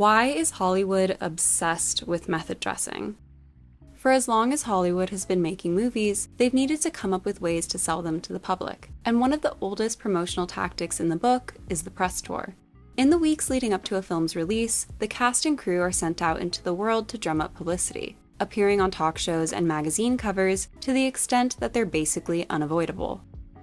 Why is Hollywood obsessed with method dressing? For as long as Hollywood has been making movies, they've needed to come up with ways to sell them to the public. And one of the oldest promotional tactics in the book is the press tour. In the weeks leading up to a film's release, the cast and crew are sent out into the world to drum up publicity, appearing on talk shows and magazine covers to the extent that they're basically unavoidable.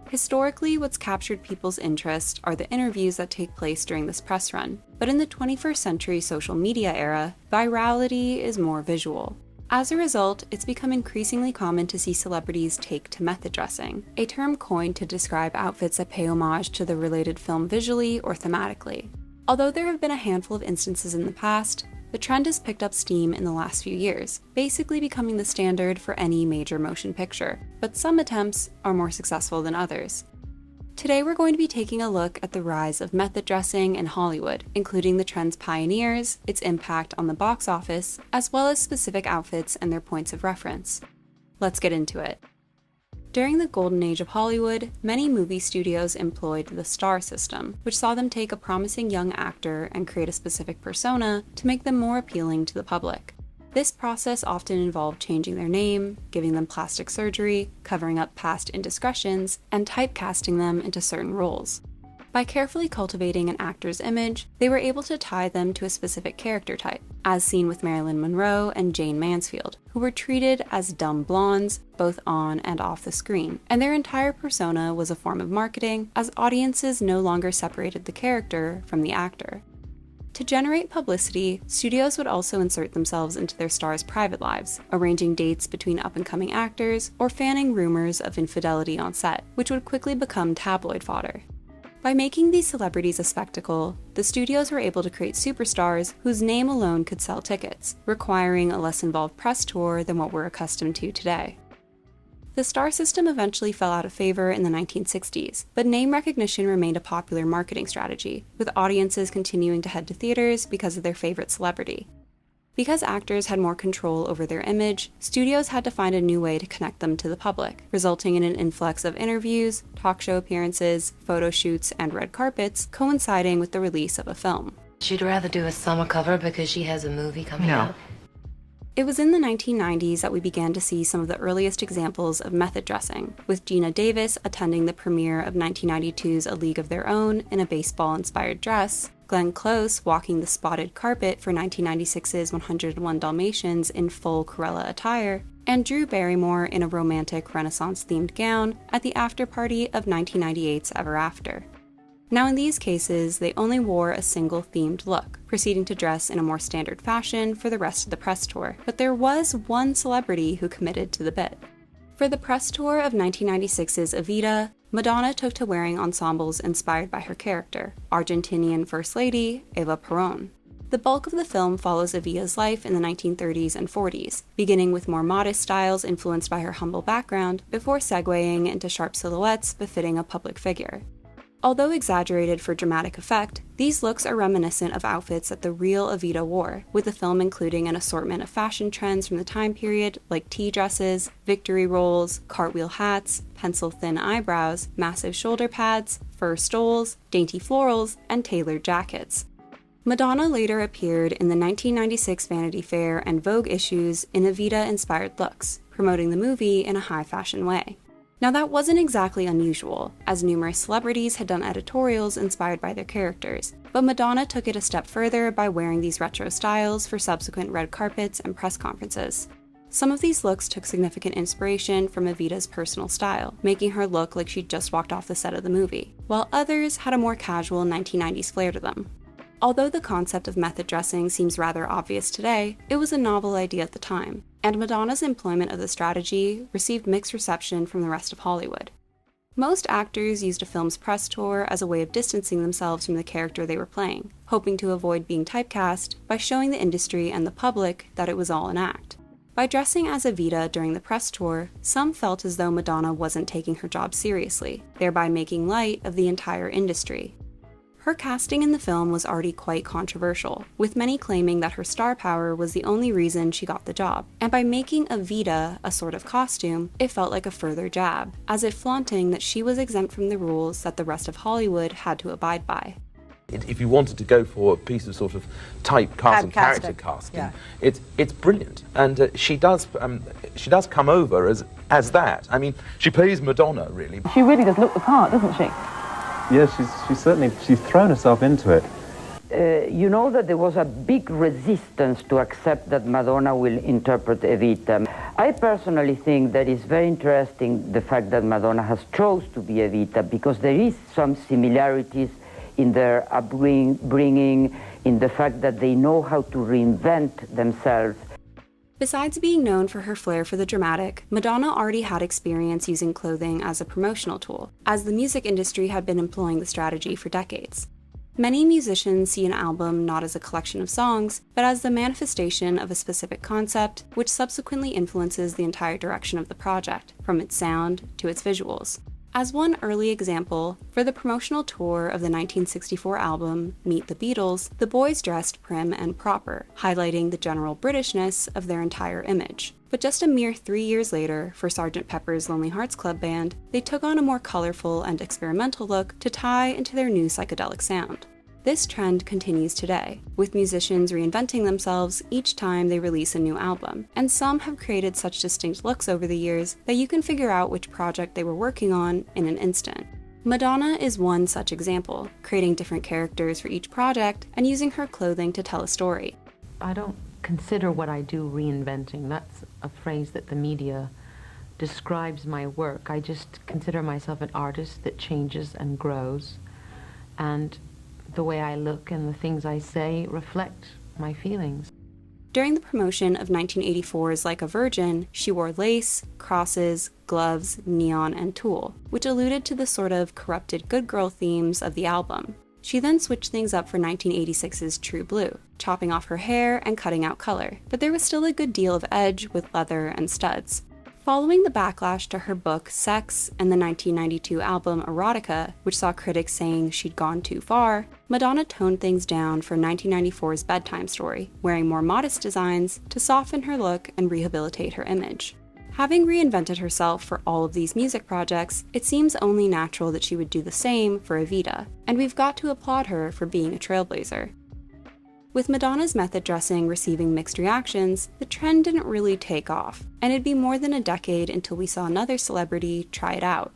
Historically, what's captured people's interest are the interviews that take place during this press run, but in the 21st century social media era, virality is more visual. As a result, it's become increasingly common to see celebrities take to method dressing, a term coined to describe outfits that pay homage to the related film visually or thematically. Although there have been a handful of instances in the past, the trend has picked up steam in the last few years, basically becoming the standard for any major motion picture, but some attempts are more successful than others. Today we're going to be taking a look at the rise of method dressing in Hollywood, including the trend's pioneers, its impact on the box office, as well as specific outfits and their points of reference. Let's get into it. During the golden age of Hollywood, many movie studios employed the star system, which saw them take a promising young actor and create a specific persona to make them more appealing to the public. This process often involved changing their name, giving them plastic surgery, covering up past indiscretions, and typecasting them into certain roles. By carefully cultivating an actor's image, they were able to tie them to a specific character type, as seen with Marilyn Monroe and Jane Mansfield, who were treated as dumb blondes, both on and off the screen, and their entire persona was a form of marketing, as audiences no longer separated the character from the actor. To generate publicity, studios would also insert themselves into their stars' private lives, arranging dates between up-and-coming actors or fanning rumors of infidelity on set, which would quickly become tabloid fodder. By making these celebrities a spectacle, the studios were able to create superstars whose name alone could sell tickets, requiring a less involved press tour than what we're accustomed to today. The star system eventually fell out of favor in the 1960s, but name recognition remained a popular marketing strategy, with audiences continuing to head to theaters because of their favorite celebrity. Because actors had more control over their image, studios had to find a new way to connect them to the public, resulting in an influx of interviews, talk show appearances, photo shoots, and red carpets coinciding with the release of a film. She'd rather do a summer cover because she has a movie coming out. It was in the 1990s that we began to see some of the earliest examples of method dressing, with Geena Davis attending the premiere of 1992's A League of Their Own in a baseball-inspired dress, Glenn Close walking the spotted carpet for 1996's 101 Dalmatians in full Cruella attire, and Drew Barrymore in a romantic Renaissance-themed gown at the after-party of 1998's Ever After. Now in these cases, they only wore a single themed look, proceeding to dress in a more standard fashion for the rest of the press tour, but there was one celebrity who committed to the bit. For the press tour of 1996's Evita, Madonna took to wearing ensembles inspired by her character, Argentinian First Lady Eva Perón. The bulk of the film follows Evita's life in the 1930s and 40s, beginning with more modest styles influenced by her humble background, before segueing into sharp silhouettes befitting a public figure. Although exaggerated for dramatic effect, these looks are reminiscent of outfits that the real Evita wore, with the film including an assortment of fashion trends from the time period like tea dresses, victory rolls, cartwheel hats, pencil-thin eyebrows, massive shoulder pads, fur stoles, dainty florals, and tailored jackets. Madonna later appeared in the 1996 Vanity Fair and Vogue issues in Evita-inspired looks, promoting the movie in a high-fashion way. Now that wasn't exactly unusual, as numerous celebrities had done editorials inspired by their characters, but Madonna took it a step further by wearing these retro styles for subsequent red carpets and press conferences. Some of these looks took significant inspiration from Evita's personal style, making her look like she'd just walked off the set of the movie, while others had a more casual 1990s flair to them. Although the concept of method dressing seems rather obvious today, it was a novel idea at the time, and Madonna's employment of the strategy received mixed reception from the rest of Hollywood. Most actors used a film's press tour as a way of distancing themselves from the character they were playing, hoping to avoid being typecast by showing the industry and the public that it was all an act. By dressing as Evita during the press tour, some felt as though Madonna wasn't taking her job seriously, thereby making light of the entire industry. Her casting in the film was already quite controversial, with many claiming that her star power was the only reason she got the job, and by making Evita a sort of costume, it felt like a further jab, as if flaunting that she was exempt from the rules that the rest of Hollywood had to abide by. If you wanted to go for a piece of sort of typecast and character casting, it's brilliant, and she does come over as that. I mean, she plays Madonna, really. She really does look the part, doesn't she? Yes, she's thrown herself into it. You know that there was a big resistance to accept that Madonna will interpret Evita. I personally think that it's very interesting the fact that Madonna has chose to be Evita, because there is some similarities in their upbringing, in the fact that they know how to reinvent themselves. Besides being known for her flair for the dramatic, Madonna already had experience using clothing as a promotional tool, as the music industry had been employing the strategy for decades. Many musicians see an album not as a collection of songs, but as the manifestation of a specific concept, which subsequently influences the entire direction of the project, from its sound to its visuals. As one early example, for the promotional tour of the 1964 album Meet the Beatles, the boys dressed prim and proper, highlighting the general Britishness of their entire image. But just a mere 3 years later, for Sgt. Pepper's Lonely Hearts Club Band, they took on a more colorful and experimental look to tie into their new psychedelic sound. This trend continues today, with musicians reinventing themselves each time they release a new album, and some have created such distinct looks over the years that you can figure out which project they were working on in an instant. Madonna is one such example, creating different characters for each project and using her clothing to tell a story. I don't consider what I do reinventing. That's a phrase that the media describes my work. I just consider myself an artist that changes and grows, and the way I look and the things I say reflect my feelings. During the promotion of 1984's Like a Virgin, she wore lace, crosses, gloves, neon, and tulle, which alluded to the sort of corrupted good girl themes of the album. She then switched things up for 1986's True Blue, chopping off her hair and cutting out color, but there was still a good deal of edge with leather and studs. Following the backlash to her book Sex and the 1992 album Erotica, which saw critics saying she'd gone too far, Madonna toned things down for 1994's Bedtime Story, wearing more modest designs to soften her look and rehabilitate her image. Having reinvented herself for all of these music projects, it seems only natural that she would do the same for Evita, and we've got to applaud her for being a trailblazer. With Madonna's method dressing receiving mixed reactions, the trend didn't really take off, and it'd be more than a decade until we saw another celebrity try it out.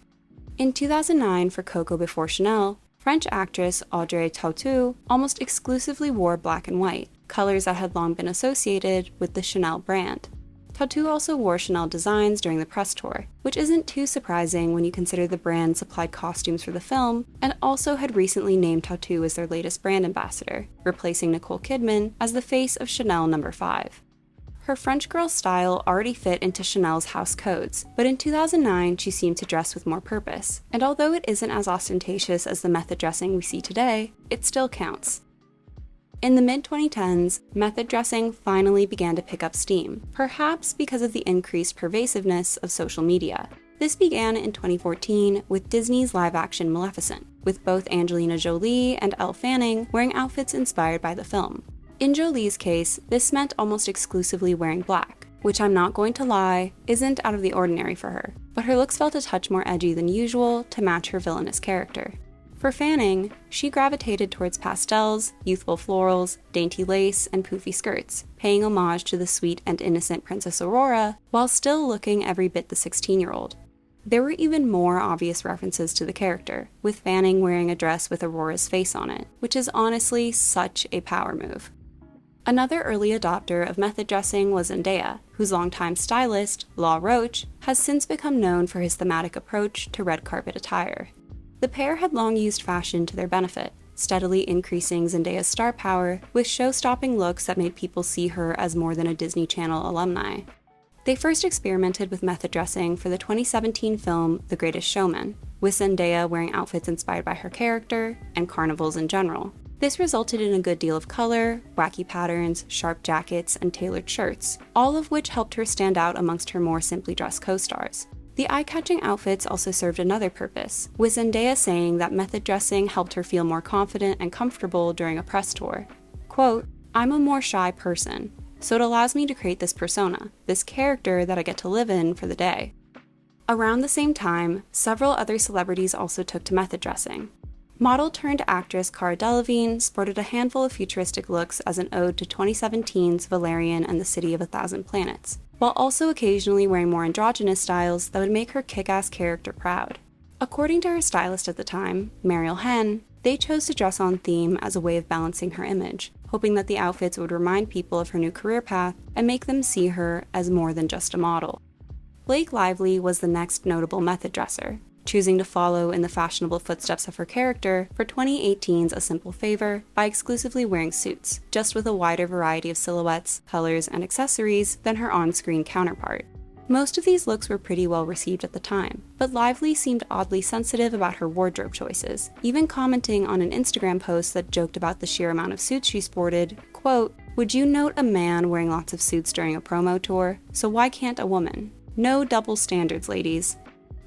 In 2009 for Coco Before Chanel, French actress Audrey Tautou almost exclusively wore black and white, colors that had long been associated with the Chanel brand. Tautou also wore Chanel designs during the press tour, which isn't too surprising when you consider the brand supplied costumes for the film and also had recently named Tautou as their latest brand ambassador, replacing Nicole Kidman as the face of Chanel No. 5. Her French girl style already fit into Chanel's house codes, but in 2009 she seemed to dress with more purpose, and although it isn't as ostentatious as the method dressing we see today, it still counts. In the mid-2010s, method dressing finally began to pick up steam, perhaps because of the increased pervasiveness of social media. This began in 2014 with Disney's live-action Maleficent, with both Angelina Jolie and Elle Fanning wearing outfits inspired by the film. In Jolie's case, this meant almost exclusively wearing black, which I'm not going to lie, isn't out of the ordinary for her, but her looks felt a touch more edgy than usual to match her villainous character. For Fanning, she gravitated towards pastels, youthful florals, dainty lace, and poofy skirts, paying homage to the sweet and innocent Princess Aurora, while still looking every bit the 16-year-old. There were even more obvious references to the character, with Fanning wearing a dress with Aurora's face on it, which is honestly such a power move. Another early adopter of method dressing was Zendaya, whose longtime stylist, Law Roach, has since become known for his thematic approach to red carpet attire. The pair had long used fashion to their benefit, steadily increasing Zendaya's star power with show-stopping looks that made people see her as more than a Disney Channel alumni. They first experimented with method dressing for the 2017 film The Greatest Showman, with Zendaya wearing outfits inspired by her character and carnivals in general. This resulted in a good deal of color, wacky patterns, sharp jackets, and tailored shirts, all of which helped her stand out amongst her more simply dressed co-stars. The eye-catching outfits also served another purpose, with Zendaya saying that method dressing helped her feel more confident and comfortable during a press tour. Quote, "I'm a more shy person, so it allows me to create this persona, this character that I get to live in for the day." Around the same time, several other celebrities also took to method dressing. Model turned actress Cara Delevingne sported a handful of futuristic looks as an ode to 2017's Valerian and the City of a Thousand Planets, while also occasionally wearing more androgynous styles that would make her kick-ass character proud. According to her stylist at the time, Mariel Henn, they chose to dress on theme as a way of balancing her image, hoping that the outfits would remind people of her new career path and make them see her as more than just a model. Blake Lively was the next notable method dresser, choosing to follow in the fashionable footsteps of her character for 2018's A Simple Favor by exclusively wearing suits, just with a wider variety of silhouettes, colors, and accessories than her on-screen counterpart. Most of these looks were pretty well received at the time, but Lively seemed oddly sensitive about her wardrobe choices, even commenting on an Instagram post that joked about the sheer amount of suits she sported, quote, "Would you note a man wearing lots of suits during a promo tour? So why can't a woman? No double standards, ladies."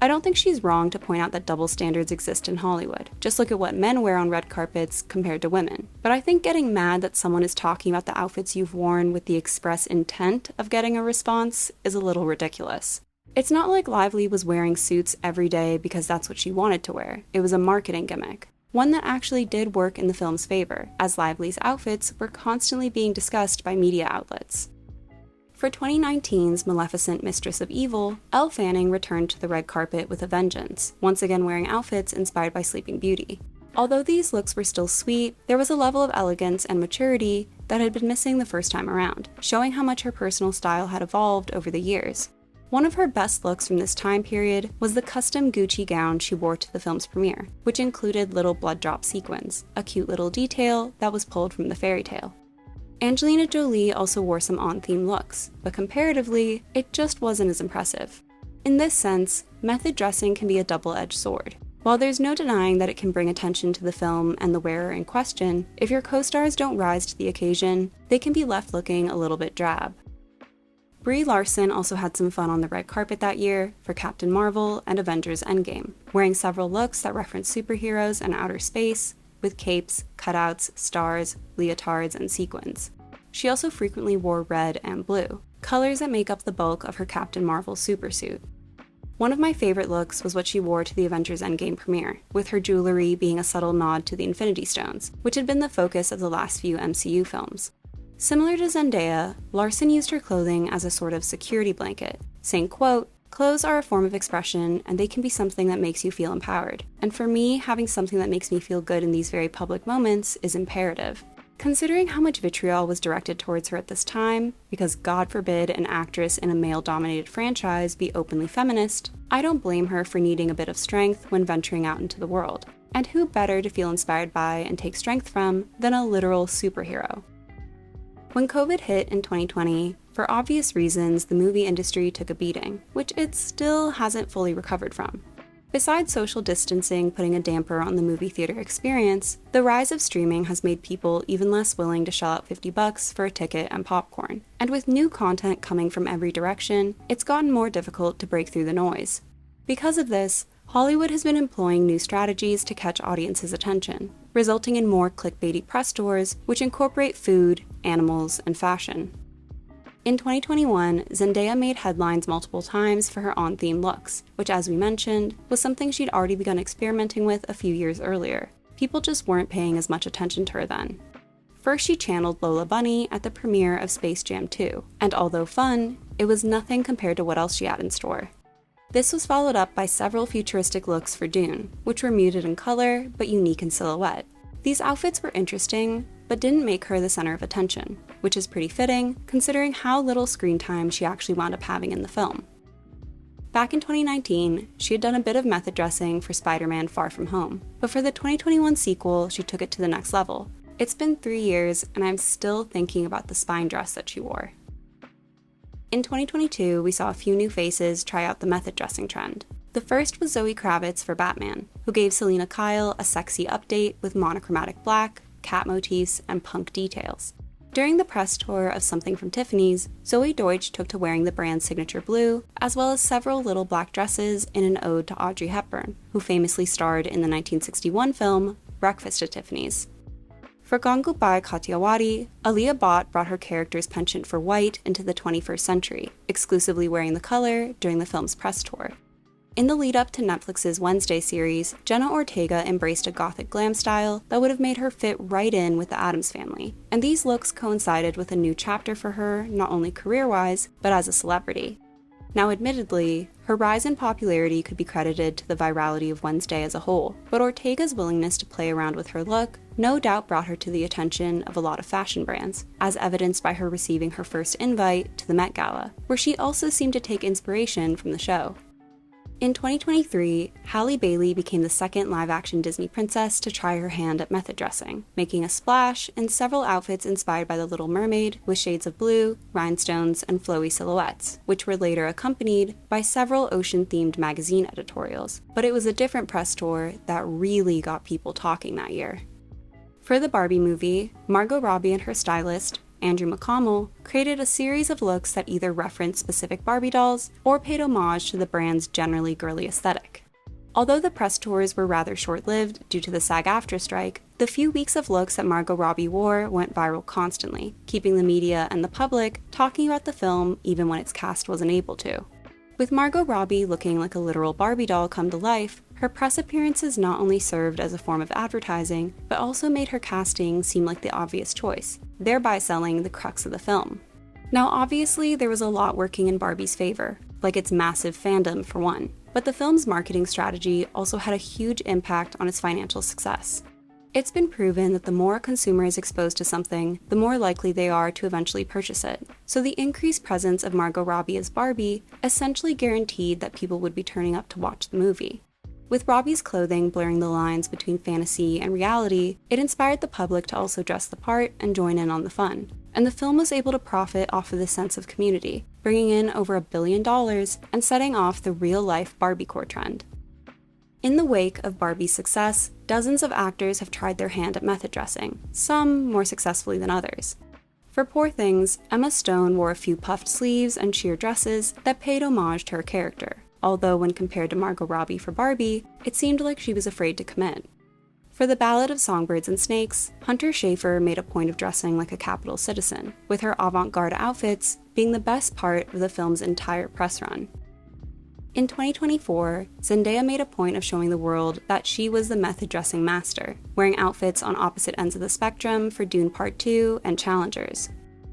I don't think she's wrong to point out that double standards exist in Hollywood. Just look at what men wear on red carpets compared to women. But I think getting mad that someone is talking about the outfits you've worn with the express intent of getting a response is a little ridiculous. It's not like Lively was wearing suits every day because that's what she wanted to wear. It was a marketing gimmick. One that actually did work in the film's favor, as Lively's outfits were constantly being discussed by media outlets. For 2019's Maleficent Mistress of Evil, Elle Fanning returned to the red carpet with a vengeance, once again wearing outfits inspired by Sleeping Beauty. Although these looks were still sweet, there was a level of elegance and maturity that had been missing the first time around, showing how much her personal style had evolved over the years. One of her best looks from this time period was the custom Gucci gown she wore to the film's premiere, which included little blood drop sequins, a cute little detail that was pulled from the fairy tale. Angelina Jolie also wore some on-theme looks, but comparatively, it just wasn't as impressive. In this sense, method dressing can be a double-edged sword. While there's no denying that it can bring attention to the film and the wearer in question, if your co-stars don't rise to the occasion, they can be left looking a little bit drab. Brie Larson also had some fun on the red carpet that year for Captain Marvel and Avengers Endgame, wearing several looks that reference superheroes and outer space, with capes, cutouts, stars, leotards, and sequins. She also frequently wore red and blue, colors that make up the bulk of her Captain Marvel supersuit. One of my favorite looks was what she wore to the Avengers Endgame premiere, with her jewelry being a subtle nod to the Infinity Stones, which had been the focus of the last few MCU films. Similar to Zendaya, Larson used her clothing as a sort of security blanket, saying, quote, "Clothes are a form of expression, and they can be something that makes you feel empowered. And for me, having something that makes me feel good in these very public moments is imperative." Considering how much vitriol was directed towards her at this time, because God forbid an actress in a male-dominated franchise be openly feminist, I don't blame her for needing a bit of strength when venturing out into the world. And who better to feel inspired by and take strength from than a literal superhero? When COVID hit in 2020, for obvious reasons, the movie industry took a beating, which it still hasn't fully recovered from. Besides social distancing putting a damper on the movie theater experience, the rise of streaming has made people even less willing to shell out $50 for a ticket and popcorn. And with new content coming from every direction, it's gotten more difficult to break through the noise. Because of this, Hollywood has been employing new strategies to catch audiences' attention, resulting in more clickbaity press tours which incorporate food, animals, and fashion. In 2021, Zendaya made headlines multiple times for her on-theme looks, which, as we mentioned, was something she'd already begun experimenting with a few years earlier. People just weren't paying as much attention to her then. First, she channeled Lola Bunny at the premiere of Space Jam 2, and although fun, it was nothing compared to what else she had in store. This was followed up by several futuristic looks for Dune, which were muted in color but unique in silhouette. These outfits were interesting, but didn't make her the center of attention, which is pretty fitting considering how little screen time she actually wound up having in the film. Back in 2019, she had done a bit of method dressing for Spider-Man Far From Home, but for the 2021 sequel, she took it to the next level. It's been 3 years, and I'm still thinking about the spine dress that she wore. In 2022, we saw a few new faces try out the method dressing trend. The first was Zoe Kravitz for Batman, who gave Selena Kyle a sexy update with monochromatic black, cat motifs, and punk details. During the press tour of Something from Tiffany's, Zoe Deutsch took to wearing the brand's signature blue, as well as several little black dresses in an ode to Audrey Hepburn, who famously starred in the 1961 film Breakfast at Tiffany's. For Gangubai Kathiawadi, Aaliyah Bhatt brought her character's penchant for white into the 21st century, exclusively wearing the color during the film's press tour. In the lead up to Netflix's Wednesday series, Jenna Ortega embraced a gothic glam style that would have made her fit right in with the Addams family, and these looks coincided with a new chapter for her, not only career-wise, but as a celebrity. Now admittedly, her rise in popularity could be credited to the virality of Wednesday as a whole, but Ortega's willingness to play around with her look no doubt brought her to the attention of a lot of fashion brands, as evidenced by her receiving her first invite to the Met Gala, where she also seemed to take inspiration from the show. In 2023, Halle Bailey became the second live-action Disney princess to try her hand at method dressing, making a splash in several outfits inspired by The Little Mermaid with shades of blue, rhinestones, and flowy silhouettes, which were later accompanied by several ocean-themed magazine editorials. But it was a different press tour that really got people talking that year. For the Barbie movie, Margot Robbie and her stylist, Andrew McConnell, created a series of looks that either referenced specific Barbie dolls or paid homage to the brand's generally girly aesthetic. Although the press tours were rather short-lived due to the SAG-AFTRA strike, the few weeks of looks that Margot Robbie wore went viral constantly, keeping the media and the public talking about the film even when its cast wasn't able to. With Margot Robbie looking like a literal Barbie doll come to life, her press appearances not only served as a form of advertising, but also made her casting seem like the obvious choice, thereby selling the crux of the film. Now obviously there was a lot working in Barbie's favor, like its massive fandom for one, but the film's marketing strategy also had a huge impact on its financial success. It's been proven that the more a consumer is exposed to something, the more likely they are to eventually purchase it. So the increased presence of Margot Robbie as Barbie essentially guaranteed that people would be turning up to watch the movie. With Robbie's clothing blurring the lines between fantasy and reality, it inspired the public to also dress the part and join in on the fun. And the film was able to profit off of this sense of community, bringing in over $1 billion and setting off the real-life Barbiecore trend. In the wake of Barbie's success, dozens of actors have tried their hand at method dressing, some more successfully than others. For Poor Things, Emma Stone wore a few puffed sleeves and sheer dresses that paid homage to her character, although when compared to Margot Robbie for Barbie, it seemed like she was afraid to commit. For The Ballad of Songbirds and Snakes, Hunter Schafer made a point of dressing like a capital citizen, with her avant-garde outfits being the best part of the film's entire press run. In 2024, Zendaya made a point of showing the world that she was the method dressing master, wearing outfits on opposite ends of the spectrum for Dune Part 2 and Challengers.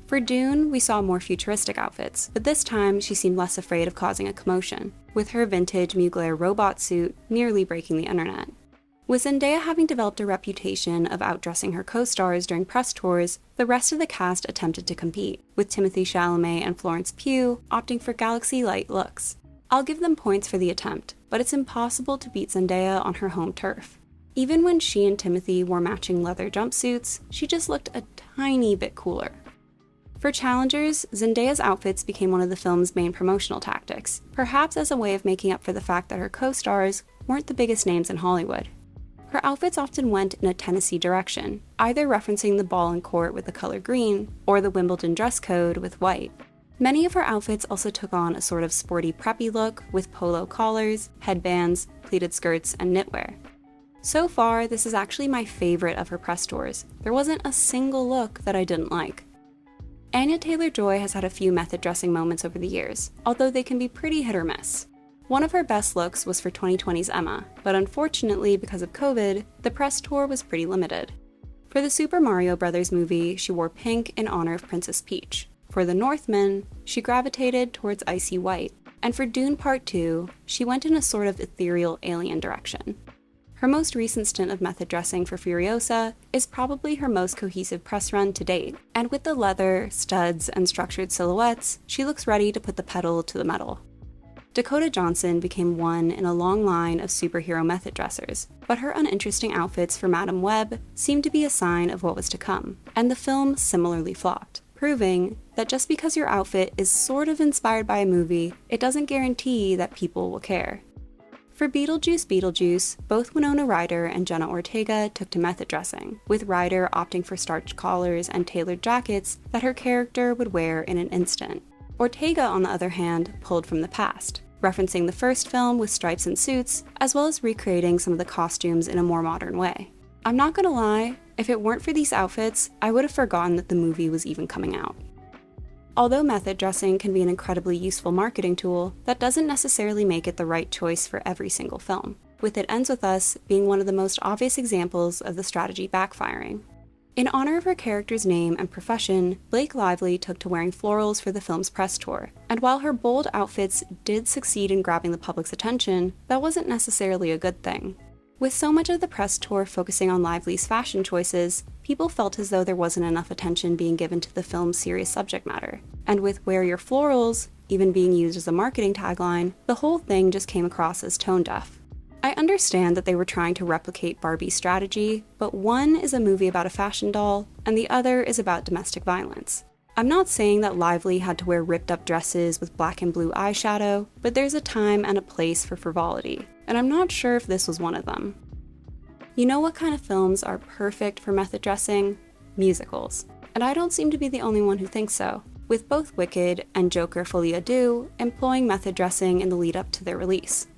For Dune, we saw more futuristic outfits, but this time she seemed less afraid of causing a commotion, with her vintage Mugler robot suit nearly breaking the internet. With Zendaya having developed a reputation of outdressing her co-stars during press tours, the rest of the cast attempted to compete, with Timothée Chalamet and Florence Pugh opting for galaxy-light looks. I'll give them points for the attempt, but it's impossible to beat Zendaya on her home turf. Even when she and Timothée wore matching leather jumpsuits, she just looked a tiny bit cooler. For Challengers, Zendaya's outfits became one of the film's main promotional tactics, perhaps as a way of making up for the fact that her co-stars weren't the biggest names in Hollywood. Her outfits often went in a Tennessee direction, either referencing the ball and court with the color green, or the Wimbledon dress code with white. Many of her outfits also took on a sort of sporty preppy look with polo collars, headbands, pleated skirts, and knitwear. So far, this is actually my favorite of her press tours. There wasn't a single look that I didn't like. Anya Taylor-Joy has had a few method dressing moments over the years, although they can be pretty hit or miss. One of her best looks was for 2020's Emma, but unfortunately because of COVID, the press tour was pretty limited. For the Super Mario Bros. Movie, she wore pink in honor of Princess Peach. For The Northman, she gravitated towards icy white, and for Dune Part 2, she went in a sort of ethereal alien direction. Her most recent stint of method dressing for Furiosa is probably her most cohesive press run to date, and with the leather, studs, and structured silhouettes, she looks ready to put the pedal to the metal. Dakota Johnson became one in a long line of superhero method dressers, but her uninteresting outfits for Madame Web seemed to be a sign of what was to come, and the film similarly flopped, proving that just because your outfit is sort of inspired by a movie, it doesn't guarantee that people will care. For Beetlejuice, both Winona Ryder and Jenna Ortega took to method dressing, with Ryder opting for starched collars and tailored jackets that her character would wear in an instant. Ortega, on the other hand, pulled from the past, referencing the first film with stripes and suits, as well as recreating some of the costumes in a more modern way. I'm not gonna lie, if it weren't for these outfits, I would have forgotten that the movie was even coming out. Although method dressing can be an incredibly useful marketing tool, that doesn't necessarily make it the right choice for every single film, with It Ends With Us being one of the most obvious examples of the strategy backfiring. In honor of her character's name and profession, Blake Lively took to wearing florals for the film's press tour, and while her bold outfits did succeed in grabbing the public's attention, that wasn't necessarily a good thing. With so much of the press tour focusing on Lively's fashion choices, people felt as though there wasn't enough attention being given to the film's serious subject matter. And with "Wear Your Florals" even being used as a marketing tagline, the whole thing just came across as tone-deaf. I understand that they were trying to replicate Barbie's strategy, but one is a movie about a fashion doll, and the other is about domestic violence. I'm not saying that Lively had to wear ripped-up dresses with black and blue eyeshadow, but there's a time and a place for frivolity, and I'm not sure if this was one of them. You know what kind of films are perfect for method dressing? Musicals. And I don't seem to be the only one who thinks so, with both Wicked and Joker Folie à Deux employing method dressing in the lead-up to their release.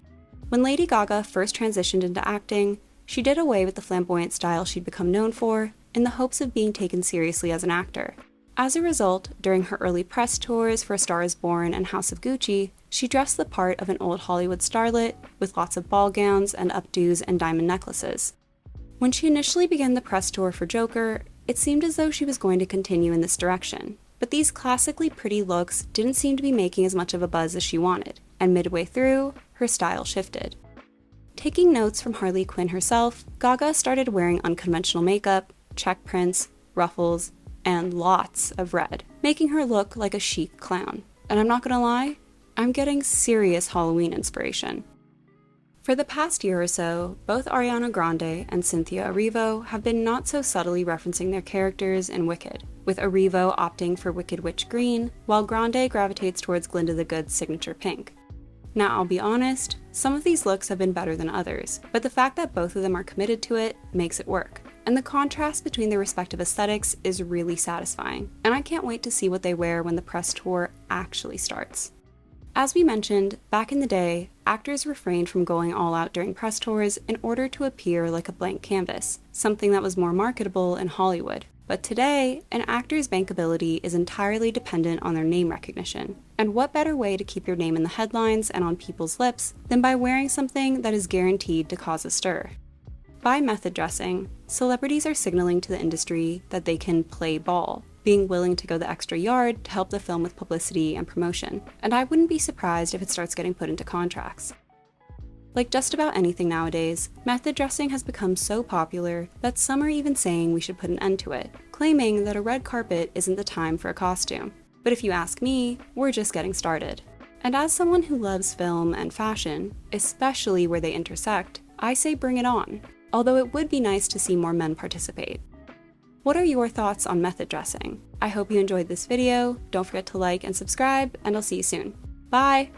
When Lady Gaga first transitioned into acting, she did away with the flamboyant style she'd become known for, in the hopes of being taken seriously as an actor. As a result, during her early press tours for A Star Is Born and House of Gucci, she dressed the part of an old Hollywood starlet, with lots of ball gowns and updos and diamond necklaces. When she initially began the press tour for Joker, it seemed as though she was going to continue in this direction, but these classically pretty looks didn't seem to be making as much of a buzz as she wanted, and midway through, her style shifted. Taking notes from Harley Quinn herself, Gaga started wearing unconventional makeup, check prints, ruffles, and lots of red, making her look like a chic clown. And I'm not gonna lie, I'm getting serious Halloween inspiration. For the past year or so, both Ariana Grande and Cynthia Erivo have been not so subtly referencing their characters in Wicked, with Erivo opting for Wicked Witch Green, while Grande gravitates towards Glinda the Good's signature pink. Now, I'll be honest, some of these looks have been better than others, but the fact that both of them are committed to it makes it work. And the contrast between their respective aesthetics is really satisfying, and I can't wait to see what they wear when the press tour actually starts. As we mentioned, back in the day, actors refrained from going all out during press tours in order to appear like a blank canvas, something that was more marketable in Hollywood. But today, an actor's bankability is entirely dependent on their name recognition. And what better way to keep your name in the headlines and on people's lips than by wearing something that is guaranteed to cause a stir? By method dressing, celebrities are signaling to the industry that they can play ball, being willing to go the extra yard to help the film with publicity and promotion. And I wouldn't be surprised if it starts getting put into contracts. Like just about anything nowadays, method dressing has become so popular that some are even saying we should put an end to it, claiming that a red carpet isn't the time for a costume. But if you ask me, we're just getting started. And as someone who loves film and fashion, especially where they intersect, I say bring it on, although it would be nice to see more men participate. What are your thoughts on method dressing? I hope you enjoyed this video, don't forget to like and subscribe, and I'll see you soon. Bye!